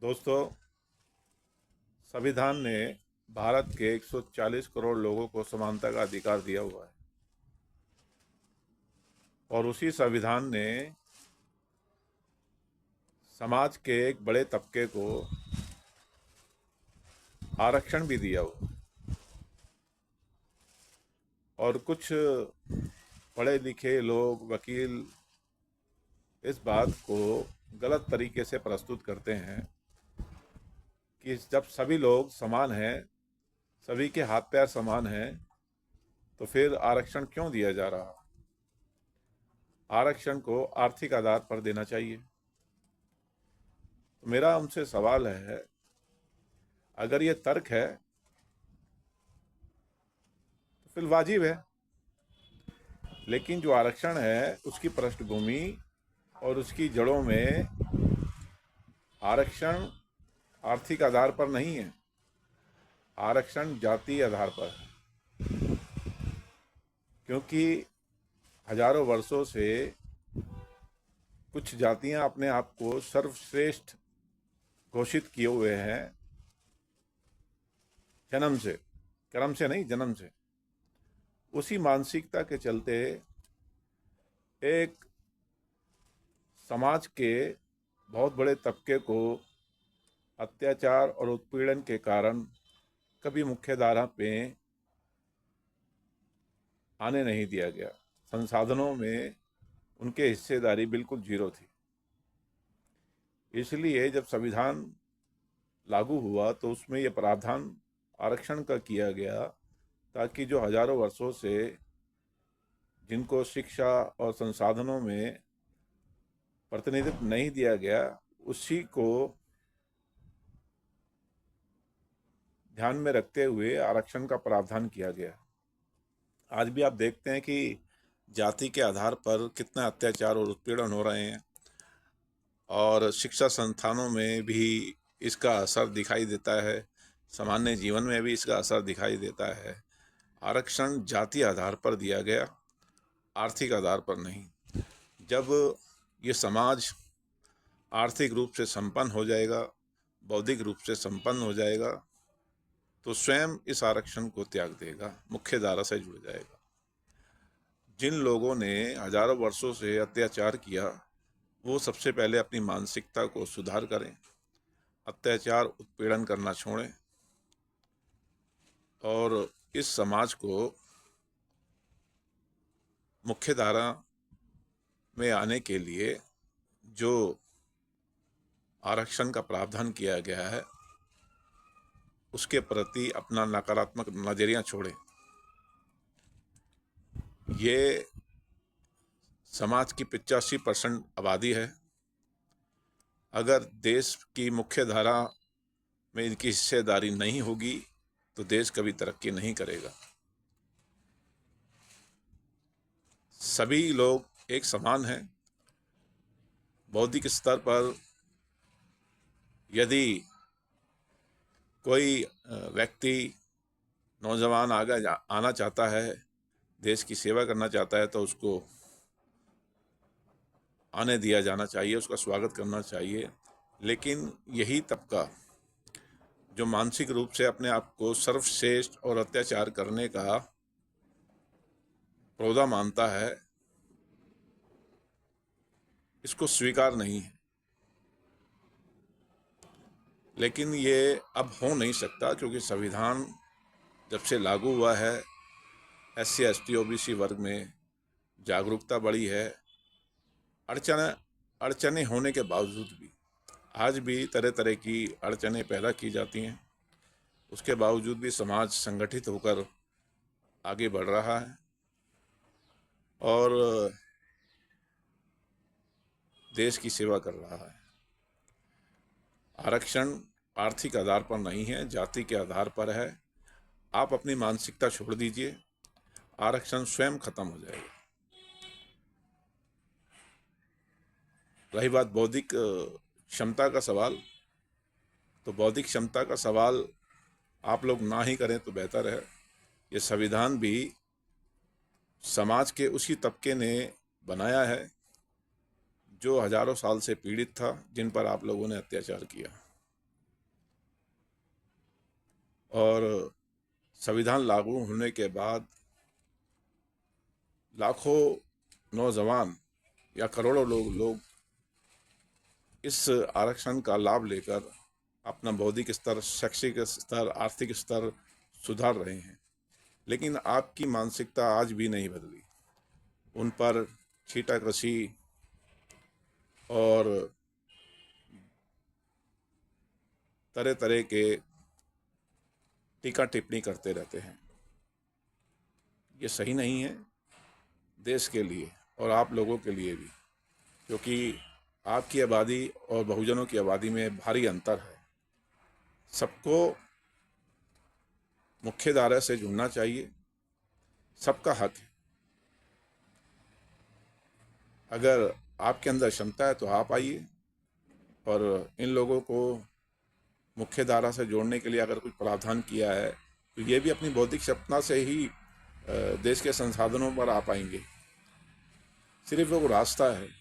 दोस्तों, संविधान ने भारत के 140 करोड़ लोगों को समानता का अधिकार दिया हुआ है और उसी संविधान ने समाज के एक बड़े तबके को आरक्षण भी दिया हुआ है। और कुछ पढ़े लिखे लोग, वकील, इस बात को गलत तरीके से प्रस्तुत करते हैं कि जब सभी लोग समान हैं, सभी के हाथ पैर समान हैं, तो फिर आरक्षण क्यों दिया जा रहा? आरक्षण को आर्थिक आधार पर देना चाहिए। तो मेरा उनसे सवाल है, अगर ये तर्क है तो फिर वाजिब है, लेकिन जो आरक्षण है उसकी पृष्ठभूमि और उसकी जड़ों में आरक्षण आर्थिक आधार पर नहीं है, आरक्षण जातीय आधार पर है। क्योंकि हजारों वर्षों से कुछ जातियां अपने आप को सर्वश्रेष्ठ घोषित किए हुए हैं, जन्म से, कर्म से नहीं, जन्म से। उसी मानसिकता के चलते एक समाज के बहुत बड़े तबके को अत्याचार और उत्पीड़न के कारण कभी मुख्यधारा पे आने नहीं दिया गया। संसाधनों में उनके हिस्सेदारी बिल्कुल जीरो थी। इसलिए जब संविधान लागू हुआ तो उसमें यह प्रावधान आरक्षण का किया गया, ताकि जो हजारों वर्षों से जिनको शिक्षा और संसाधनों में प्रतिनिधित्व नहीं दिया गया, उसी को ध्यान में रखते हुए आरक्षण का प्रावधान किया गया। आज भी आप देखते हैं कि जाति के आधार पर कितना अत्याचार और उत्पीड़न हो रहे हैं, और शिक्षा संस्थानों में भी इसका असर दिखाई देता है, सामान्य जीवन में भी इसका असर दिखाई देता है। आरक्षण जाति आधार पर दिया गया, आर्थिक आधार पर नहीं। जब ये समाज आर्थिक रूप से संपन्न हो जाएगा, बौद्धिक रूप से संपन्न हो जाएगा, तो स्वयं इस आरक्षण को त्याग देगा, मुख्य धारा से जुड़ जाएगा। जिन लोगों ने हजारों वर्षों से अत्याचार किया, वो सबसे पहले अपनी मानसिकता को सुधार करें, अत्याचार उत्पीड़न करना छोड़ें, और इस समाज को मुख्य धारा में आने के लिए जो आरक्षण का प्रावधान किया गया है, उसके प्रति अपना नकारात्मक नजरिया छोड़ें। ये समाज की 85% आबादी है। अगर देश की मुख्य धारा में इनकी हिस्सेदारी नहीं होगी तो देश कभी तरक्की नहीं करेगा। सभी लोग एक समान हैं। बौद्धिक स्तर पर यदि कोई व्यक्ति, नौजवान आगे आना चाहता है, देश की सेवा करना चाहता है, तो उसको आने दिया जाना चाहिए, उसका स्वागत करना चाहिए। लेकिन यही तबका जो मानसिक रूप से अपने आप को सर्वश्रेष्ठ और अत्याचार करने का प्रोदा मानता है, इसको स्वीकार नहीं है। लेकिन ये अब हो नहीं सकता, क्योंकि संविधान जब से लागू हुआ है, SC ST OBC वर्ग में जागरूकता बढ़ी है। अड़चने होने के बावजूद भी आज भी तरह तरह की अड़चने पैदा की जाती हैं। उसके बावजूद भी समाज संगठित होकर आगे बढ़ रहा है और देश की सेवा कर रहा है। आरक्षण आर्थिक आधार पर नहीं है, जाति के आधार पर है। आप अपनी मानसिकता छोड़ दीजिए, आरक्षण स्वयं खत्म हो जाएगा। रही बात बौद्धिक क्षमता का सवाल, तो बौद्धिक क्षमता का सवाल आप लोग ना ही करें तो बेहतर है। ये संविधान भी समाज के उसी तबके ने बनाया है जो हजारों साल से पीड़ित था, जिन पर आप लोगों ने अत्याचार किया। और संविधान लागू होने के बाद लाखों नौजवान या करोड़ों लोग इस आरक्षण का लाभ लेकर अपना बौद्धिक स्तर, शैक्षिक स्तर, आर्थिक स्तर सुधार रहे हैं। लेकिन आपकी मानसिकता आज भी नहीं बदली। उन पर छीटाकशी और तरह तरह के टीका टिप्पणी करते रहते हैं। ये सही नहीं है देश के लिए और आप लोगों के लिए भी, क्योंकि आपकी आबादी और बहुजनों की आबादी में भारी अंतर है। सबको मुख्यधारा से जुड़ना चाहिए, सबका हक है। अगर आपके अंदर क्षमता है तो आप आइए, और इन लोगों को मुख्यधारा से जोड़ने के लिए अगर कुछ प्रावधान किया है तो ये भी अपनी बौद्धिक क्षमता से ही देश के संसाधनों पर आ पाएंगे। सिर्फ वो रास्ता है।